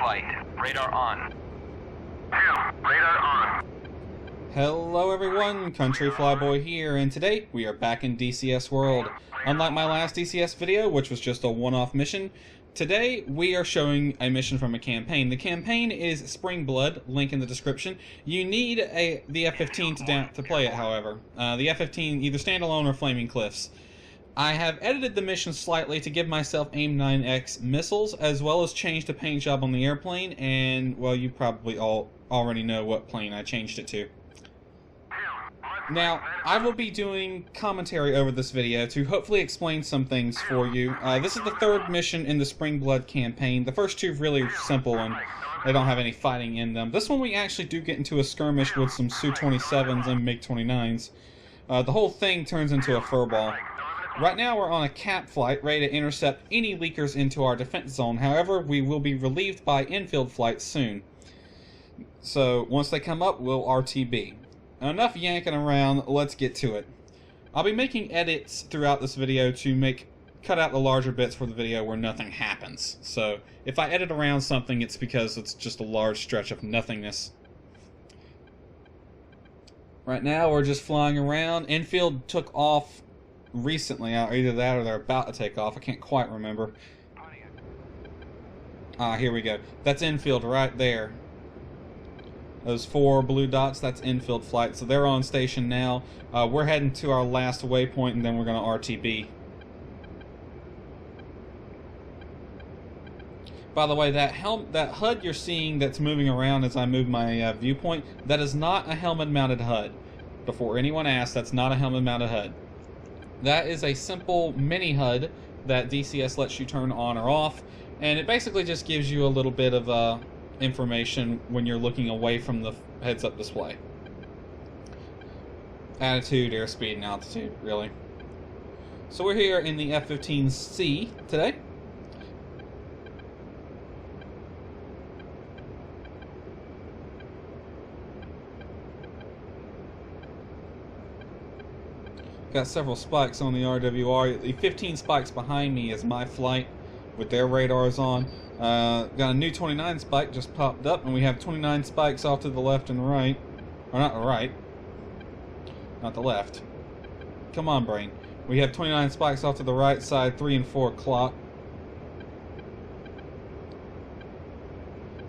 flight. Radar on. 2, radar on. Hello everyone, Country Flyboy here, and today we are back in DCS World. Unlike my last DCS video, which was just a one-off mission, today we are showing a mission from a campaign. The campaign is SpringBlood, link in the description. You need the F-15 to play it, however. The F-15 either standalone or Flaming Cliffs. I have edited the mission slightly to give myself AIM-9X missiles, as well as changed the paint job on the airplane, and, well, you probably all already know what plane I changed it to. Now, I will be doing commentary over this video to hopefully explain some things for you. This is the third mission in the SpringBlood campaign. The first two are really simple and they don't have any fighting in them. This one we actually do get into a skirmish with some Su-27s and MiG-29s. The whole thing turns into a furball. Right now we're on a cap flight, ready to intercept any leakers into our defense zone. However, we will be relieved by infield flights soon. So, once they come up, we'll RTB. Enough yanking around, let's get to it. I'll be making edits throughout this video to cut out the larger bits for the video where nothing happens. So, if I edit around something, it's because it's just a large stretch of nothingness. Right now, we're just flying around. Infield took off recently, either that or they're about to take off. I can't quite remember. Here we go. That's infield right there. Those 4 blue dots, that's infield flight. So they're on station now. We're heading to our last waypoint and then we're going to RTB. By the way, that HUD you're seeing that's moving around as I move my viewpoint, that is not a helmet mounted HUD. Before anyone asks, that's not a helmet mounted HUD. That is a simple mini HUD that DCS lets you turn on or off, and it basically just gives you a little bit of information when you're looking away from the heads-up display. Attitude, airspeed, and altitude, really. So we're here in the F-15C today. Got several spikes on the RWR. The 15 spikes behind me is my flight with their radars on. Got a new 29 spike just popped up, and we have 29 spikes off to the left and right. Or not the right. Not the left. Come on, brain. We have 29 spikes off to the right side, 3 and 4 o'clock.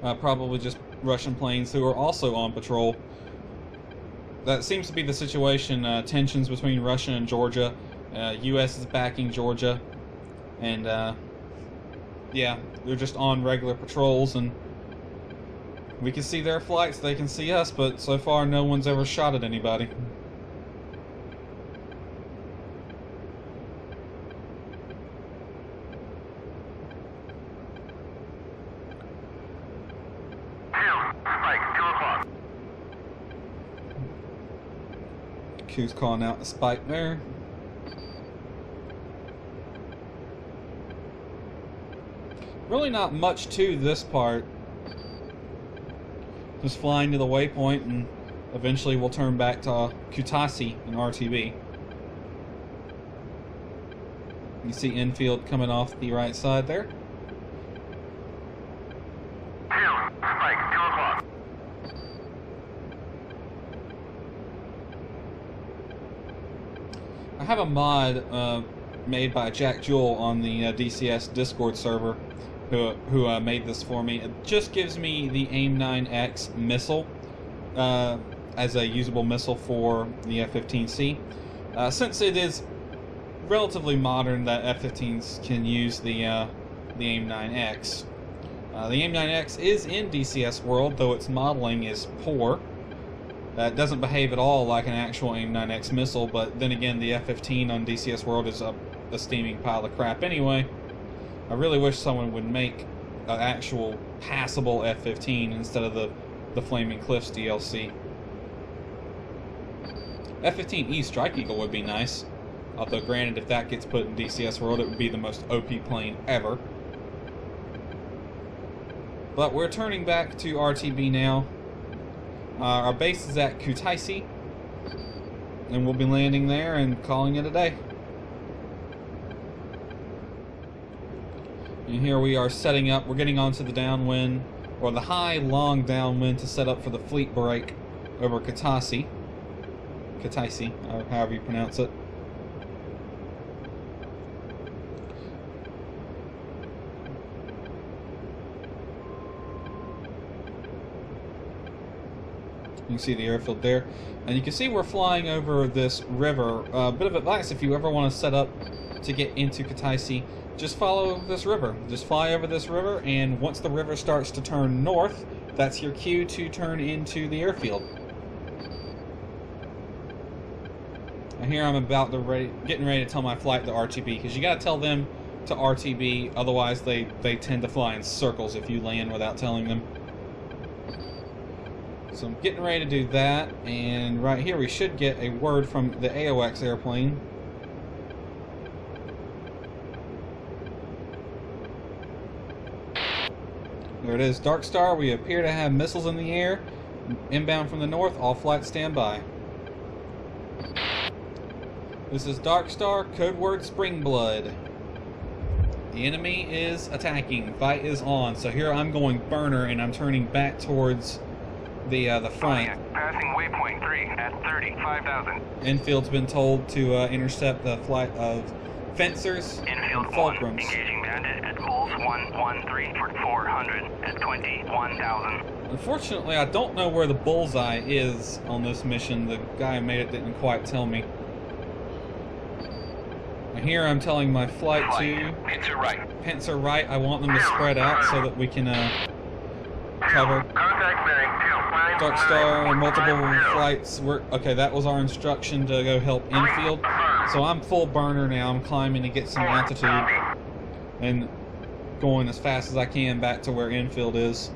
Probably just Russian planes who are also on patrol. That seems to be the situation, tensions between Russia and Georgia. U.S. is backing Georgia. And, yeah, they're just on regular patrols, and we can see their flights, they can see us, but so far no one's ever shot at anybody. Q's calling out the spike there. Really not much to this part. Just flying to the waypoint, and eventually we'll turn back to Kutaisi and RTB. You see infield coming off the right side there. I have a mod made by Jack Jewell on the DCS Discord server who made this for me. It just gives me the AIM-9X missile as a usable missile for the F-15C. Since it is relatively modern that F-15s can use the AIM-9X. The AIM-9X is in DCS World, though its modeling is poor. It doesn't behave at all like an actual AIM-9X missile, but then again, the F-15 on DCS World is a steaming pile of crap anyway. I really wish someone would make an actual passable F-15 instead of the Flaming Cliffs DLC. F-15E Strike Eagle would be nice, although granted, if that gets put in DCS World, it would be the most OP plane ever. But we're turning back to RTB now. Our base is at Kutaisi, and we'll be landing there and calling it a day. And here we are setting up. We're getting onto the downwind. or the high, long downwind to set up for the fleet break over Kataisi, or however you pronounce it. You can see the airfield there, and you can see we're flying over this river. A bit of advice: if you ever want to set up to get into Kataisi, just follow this river. Just fly over this river, and once the river starts to turn north, that's your cue to turn into the airfield. And here I'm about to getting ready to tell my flight to RTB, because you got to tell them to RTB, otherwise they tend to fly in circles if you land without telling them. So I'm getting ready to do that, and right here we should get a word from the AOX airplane. There it is, Dark Star. We appear to have missiles in the air. Inbound from the north, all flights stand by. This is Dark Star, code word SpringBlood. The enemy is attacking, fight is on. So here I'm going burner, and I'm turning back towards the front. Passing waypoint 3 at 35,000. Infield's been told to intercept the flight of fencers Infield and 1, fulcrums. engaging bandit at Bulls 113 for 400 at 21,000. Unfortunately, I don't know where the bullseye is on this mission. The guy who made it didn't quite tell me. And here I'm telling my flight to Pincer right. Pincer right. I want them to spread out so that we can cover. Contact bearing 2. Dark Star, multiple flights. Okay, that was our instruction to go help infield. So I'm full burner now. I'm climbing to get some altitude and going as fast as I can back to where infield is.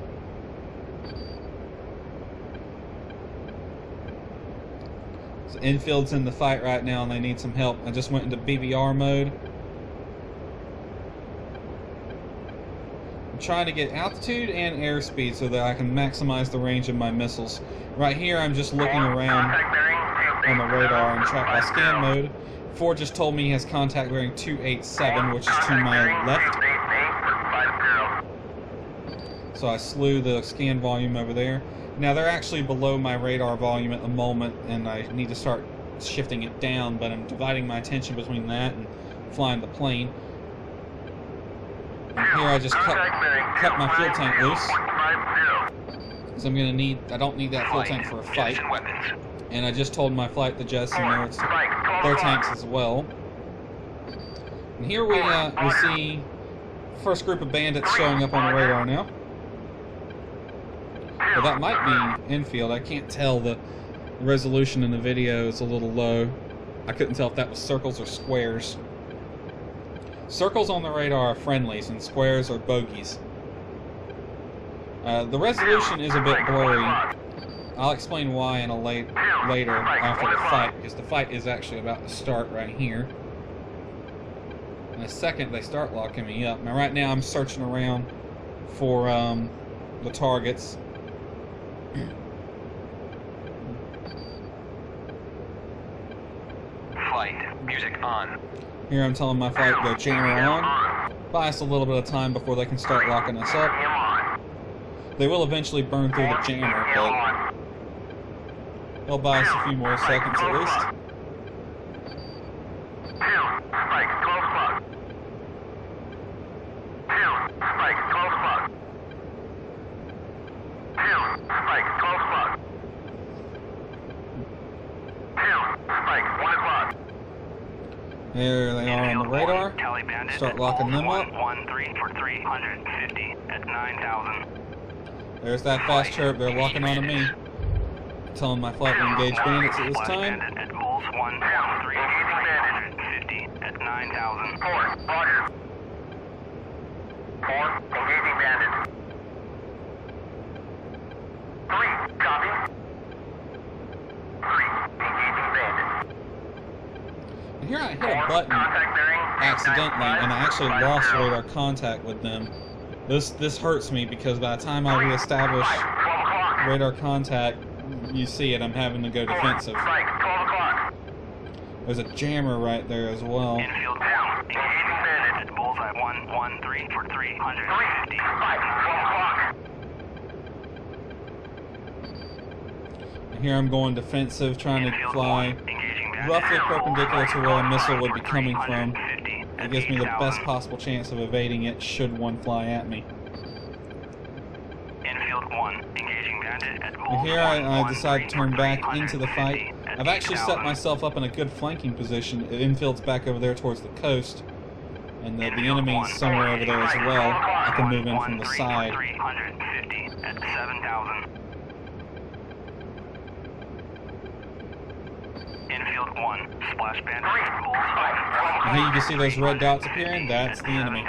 So infield's in the fight right now and they need some help. I just went into BBR mode. I'm trying to get altitude and airspeed so that I can maximize the range of my missiles. Right here I'm just looking around on the radar and track by scan mode. Ford just told me he has contact bearing 287, which is to my left. So I slew the scan volume over there. Now they're actually below my radar volume at the moment, and I need to start shifting it down, but I'm dividing my attention between that and flying the plane. And here I just cut my fuel tank loose. So I'm gonna need, I don't need that fuel tank for a fight. And I just told my flight to jettison their tanks as well. And here we see first group of bandits showing up on the radar now. Well, that might be infield. I can't tell. The resolution in the video is a little low. I couldn't tell if that was circles or squares. Circles on the radar are friendlies and squares are bogeys. The resolution is a bit blurry. I'll explain why in a later after the fight, because the fight is actually about to start right here. In a second they start locking me up. Now right now I'm searching around for the targets. Flight, music on. Here I'm telling my flight to go jammer on. Buy us a little bit of time before they can start locking us up. They will eventually burn through the jammer, but they'll buy us a few more seconds at least. There they are on the radar. Start locking them up. 113 for 350 at 9,000. There's that fast chirp. They're locking onto me. Telling my flight to engage bandits at this time. At Bulls 113 for 350 at 9,000. 4, roger. 4, engaging bandit. 3, copy. 3, engaging bandit. And here I hit a button accidentally, and I actually lost radar contact with them. This hurts me because by the time I reestablish radar contact, you see it, I'm having to go defensive. There's a jammer right there as well. Infield down. Engaging bandit at bullseye 113 for 350. Here I'm going defensive, trying to fly roughly perpendicular to where a missile would be coming from. It gives me the best possible chance of evading it should one fly at me. And here I decide to turn back into the fight. I've actually set myself up in a good flanking position. The infield's back over there towards the coast, and the enemy's somewhere over there as well. I can move in from the side. And here you can see those red dots appearing. That's the enemy.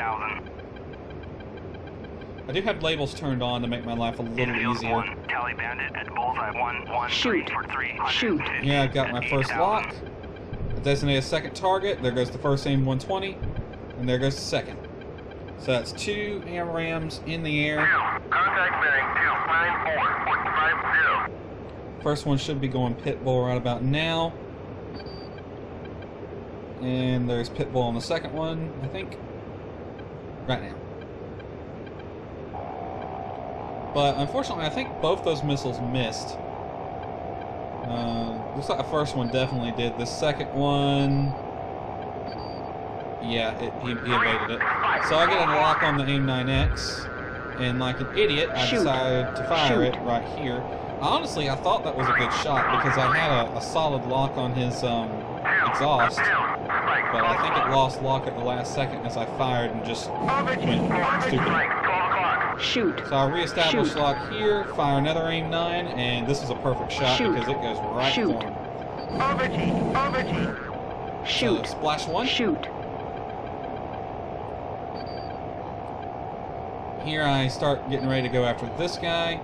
I do have labels turned on to make my life a little easier. Shoot. Shoot. Yeah, I got my first lock. I designate a second target. There goes the first aim 120. And there goes the second. So that's 2 AMRAAMs in the air. First one should be going pitbull right about now. And there's pitbull on the second one, I think. Right now. But unfortunately, I think both those missiles missed. Looks like the first one definitely did. The second one, yeah, he evaded it. So I get a lock on the AIM-9X, and like an idiot, I decided to fire it right here. Honestly, I thought that was a good shot because I had a solid lock on his exhaust, but I think it lost lock at the last second as I fired and just went stupid. Shoot. So I reestablish lock here, fire another AIM-9, and this is a perfect shot because it goes right for him. Shoot. So splash 1. Shoot. Here I start getting ready to go after this guy,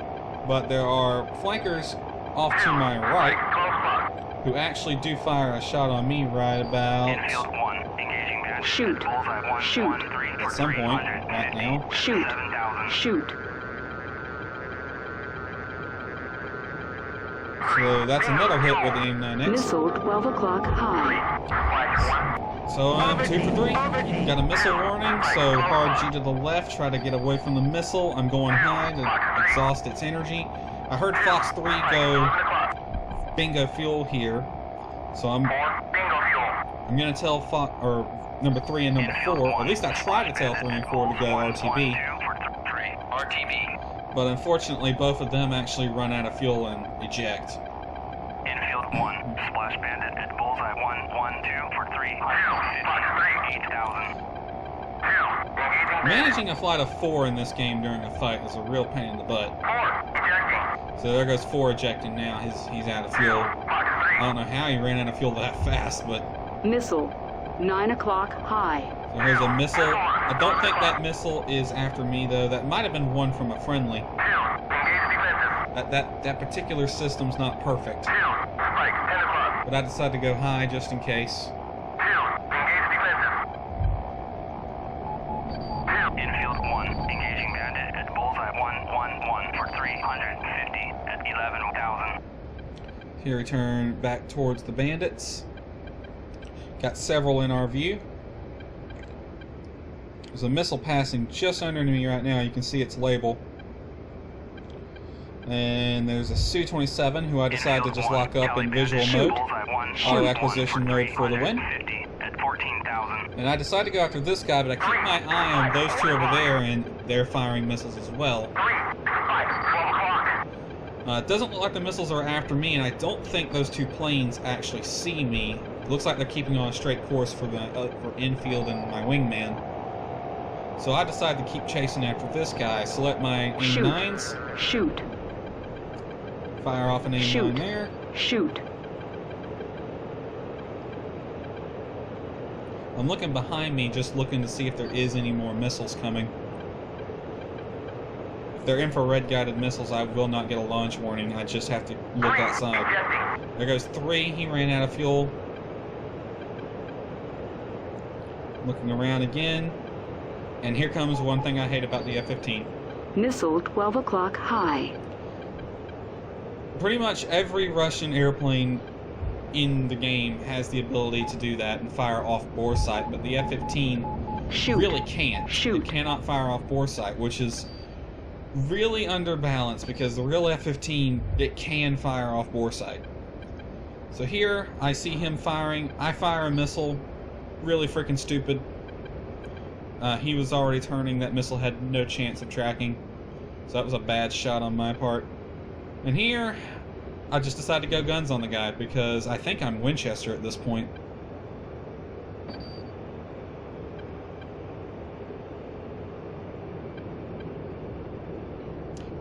but there are flankers off to my right who actually do fire a shot on me right about Shoot. Shoot. at some point right now. Shoot. Shoot. So that's another hit with the AIM-9X. Missile 12 o'clock high. So I'm 2 for 3. Got a missile warning, so hard G to the left, try to get away from the missile. I'm going high to exhaust its energy. I heard Fox 3 go bingo fuel here, so I'm gonna tell Fox, or number 3 and number 4, or at least I try to tell 3 and 4 to go RTB. But unfortunately, both of them actually run out of fuel and eject. Infield 1, Splash Bandit at Bullseye 112 for 3,000. Managing a flight of 4 in this game during a fight is a real pain in the butt. So there goes 4 ejecting now. He's out of fuel. I don't know how he ran out of fuel that fast, but... Missile 9 o'clock high. There's a missile. I don't think that missile is after me, though. That might have been one from a friendly. That particular system's not perfect. But I decided to go high just in case. Infield 1, engaging bandit at Bullseye 111 for 350 at 11,000. Here we turn back towards the bandits. Got several in our view. There's a missile passing just under me right now. You can see its label. And there's a Su-27 who I decided to just lock up in visual mode. Auto acquisition mode for the win. And I decided to go after this guy, but I keep my eye on those two over there, and they're firing missiles as well. It doesn't look like the missiles are after me, and I don't think those two planes actually see me. It looks like they're keeping on a straight course for infield and my wingman. So I decided to keep chasing after this guy. Select my AIM-9s. Shoot. Fire off an AIM-9 there. Shoot. I'm looking behind me, just looking to see if there is any more missiles coming. If they're infrared guided missiles, I will not get a launch warning. I just have to look outside. There goes 3. He ran out of fuel. Looking around again. And here comes one thing I hate about the F-15. Missile 12 o'clock high. Pretty much every Russian airplane in the game has the ability to do that and fire off bore sight, but the F-15 really can't. Shoot. It cannot fire off bore sight, which is really underbalanced because the real F-15, it can fire off bore sight. So here, I see him firing. I fire a missile. Really freaking stupid. He was already turning. That missile had no chance of tracking. So that was a bad shot on my part. And here, I just decided to go guns on the guy because I think I'm Winchester at this point.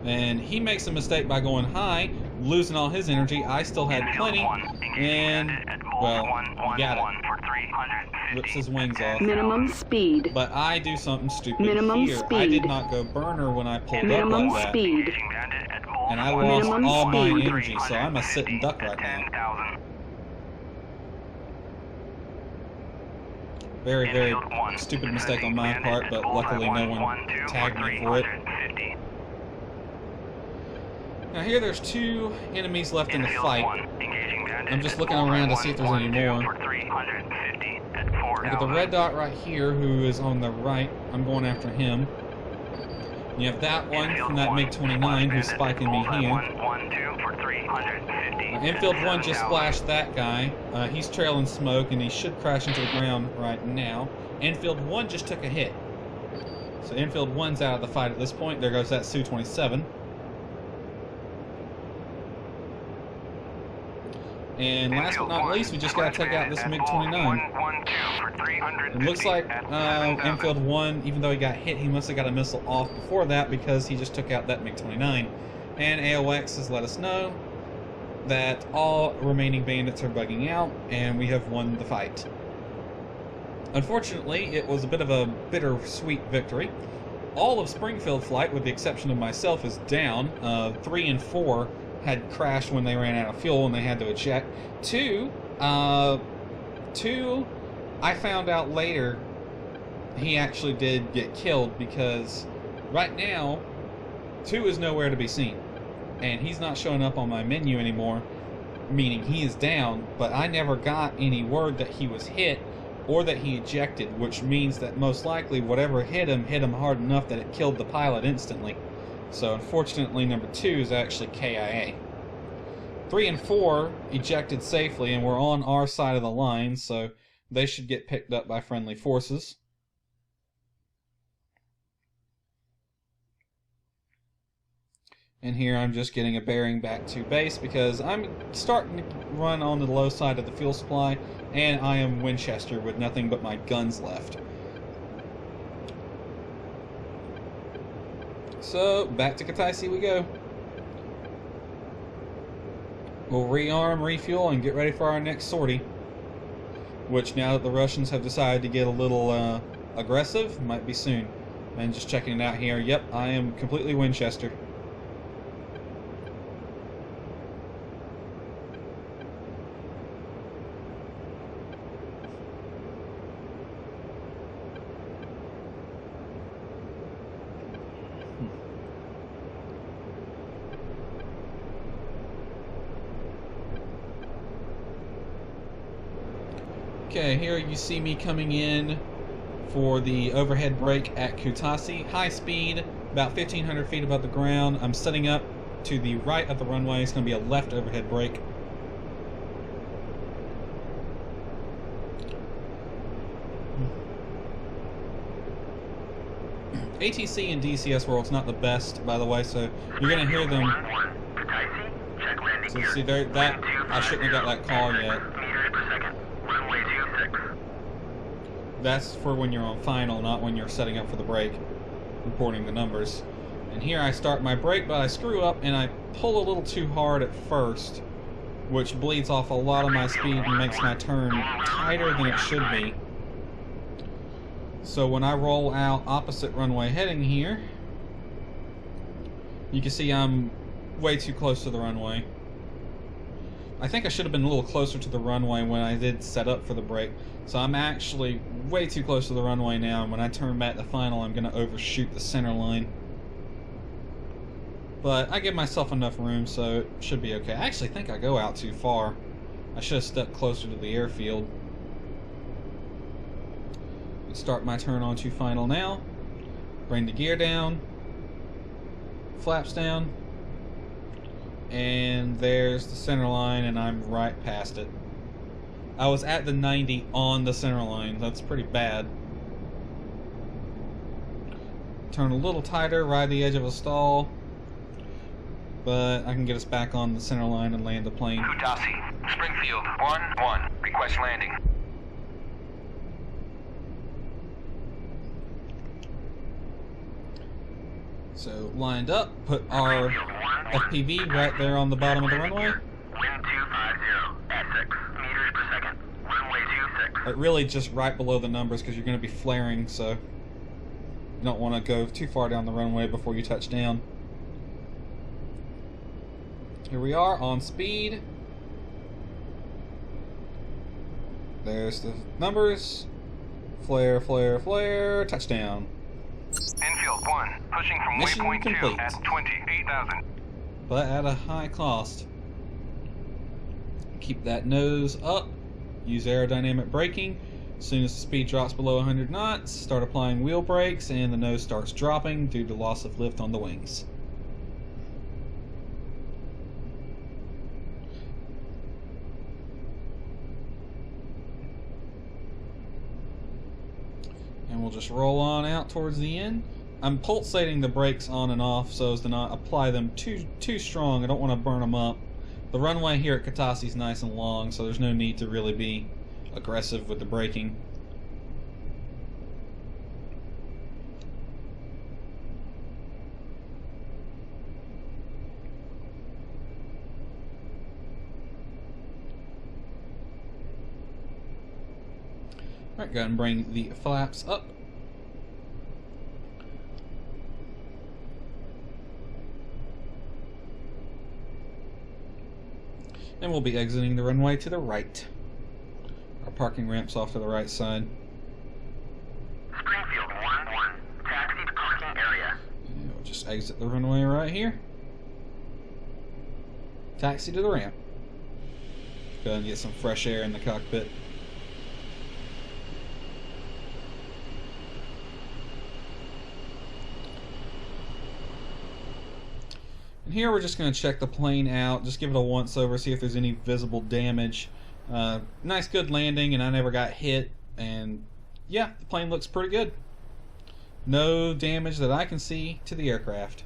And he makes a mistake by going high, losing all his energy. I still had plenty, and, well, he got it. Rips his wings off. Minimum speed. But I do something stupid Minimum here. speed. I did not go burner when I pulled Minimum up like that. speed. And I lost Minimum all my speed. energy, so I'm a sit and duck right now. Very, very stupid mistake on my part, but luckily no one tagged me for it. Now here there's two enemies left in the fight. I'm just looking around to see if there's any more. Look at the red dot right here who is on the right. I'm going after him. You have that one from that MiG-29 who's spiking me here. Infield 1 just splashed that guy. He's trailing smoke and he should crash into the ground right now. Infield 1 just took a hit. So Infield 1's out of the fight at this point. There goes that Su-27. And last but not least, we just got to take out this MiG-29. It looks like Infield 1, even though he got hit, he must have got a missile off before that because he just took out that MiG-29. And AOX has let us know that all remaining bandits are bugging out, and we have won the fight. Unfortunately, it was a bit of a bittersweet victory. All of Springfield flight, with the exception of myself, is down. 3 and 4 had crashed when they ran out of fuel and they had to eject. Two, I found out later he actually did get killed because right now 2 is nowhere to be seen. And he's not showing up on my menu anymore, meaning he is down, but I never got any word that he was hit or that he ejected, which means that most likely whatever hit him hard enough that it killed the pilot instantly. So unfortunately number 2 is actually KIA. 3 and 4 ejected safely and were on our side of the line, so they should get picked up by friendly forces. And here I'm just getting a bearing back to base because I'm starting to run on the low side of the fuel supply, and I am Winchester with nothing but my guns left. So, back to Kataisi we go. We'll rearm, refuel, and get ready for our next sortie. Which, now that the Russians have decided to get a little aggressive, might be soon. And just checking it out here, yep, I am completely Winchester. Okay, here you see me coming in for the overhead brake at Kutaisi. High speed, about 1,500 feet above the ground. I'm setting up to the right of the runway. It's going to be a left overhead brake. ATC and DCS World's not the best, by the way, so you're going to hear them. So see, there, that I shouldn't have got that call yet. That's for when you're on final, not when you're setting up for the brake, reporting the numbers. And here I start my brake, but I screw up and I pull a little too hard at first, which bleeds off a lot of my speed and makes my turn tighter than it should be. So when I roll out opposite runway heading here, you can see I'm way too close to the runway. I think I should have been a little closer to the runway when I did set up for the brake. So I'm actually way too close to the runway now, and when I turn back to final, I'm going to overshoot the center line. But I give myself enough room, so it should be okay. I actually think I go out too far. I should have stepped closer to the airfield. Start my turn onto final now. Bring the gear down. flaps down. And there's the center line, and I'm right past it. I was at the 90 on the center line. That's pretty bad. Turn a little tighter, ride the edge of a stall. But I can get us back on the center line and land the plane. Kutasi, Springfield 1-1, request landing. So, lined up, put our FPV right there on the bottom of the runway. Wind 250 at 6 meters per second. Runway 26. Really just right below the numbers because you're going to be flaring, so you don't want to go too far down the runway before you touch down. Here we are on speed. There's the numbers. Flare, flare, flare, touchdown. Infield 1, pushing from Mission waypoint 2 complete. at 28,000. But at a high cost. Keep that nose up. Use aerodynamic braking. As soon as the speed drops below 100 knots, start applying wheel brakes, and the nose starts dropping due to loss of lift on the wings. And we'll just roll on out towards the end. I'm pulsating the brakes on and off so as to not apply them too strong. I don't want to burn them up. The runway here at Kutasi is nice and long, so there's no need to really be aggressive with the braking. Alright, go ahead and bring the flaps up. And we'll be exiting the runway to the right. Our parking ramp's off to the right side. Springfield 1-1, taxi to parking area. And we'll just exit the runway right here. Taxi to the ramp. Go ahead and get some fresh air in the cockpit. And here we're just going to check the plane out, just give it a once over, see if there's any visible damage. Nice good landing, and I never got hit, and yeah, the plane looks pretty good. No damage that I can see to the aircraft.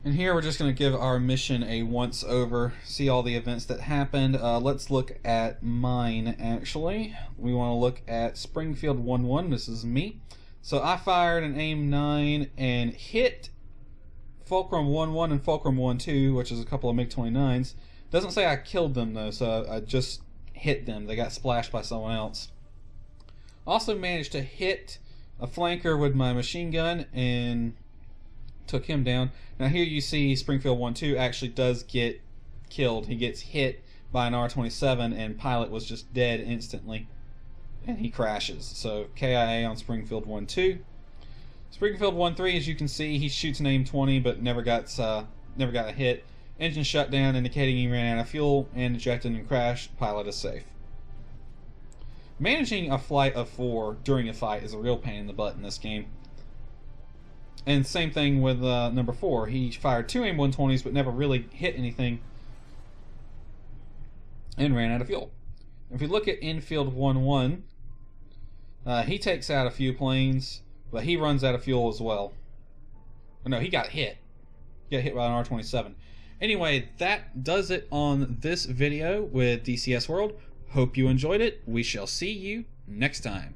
And here we're just going to give our mission a once over, see all the events that happened. Let's look at mine, actually. We want to look at Springfield 1-1. This is me. So I fired an AIM-9 and hit Fulcrum 1-1 and Fulcrum 1-2, which is a couple of MiG-29s. Doesn't say I killed them, though, so I just hit them. They got splashed by someone else. Also managed to hit a flanker with my machine gun and took him down. Now here you see Springfield 1-2 actually does get killed. He gets hit by an R-27 and pilot was just dead instantly. And he crashes. So KIA on Springfield 1-2. Springfield 1-3, as you can see, he shoots an AIM-20 but never got a hit. Engine shut down indicating he ran out of fuel and ejected and crashed. Pilot is safe. Managing a flight of 4 during a fight is a real pain in the butt in this game. And same thing with number 4. He fired 2 AIM-120s but never really hit anything and ran out of fuel. If you look at Infield 1-1, he takes out a few planes, but he runs out of fuel as well. Oh, no, he got hit. He got hit by an R-27. Anyway, that does it on this video with DCS World. Hope you enjoyed it. We shall see you next time.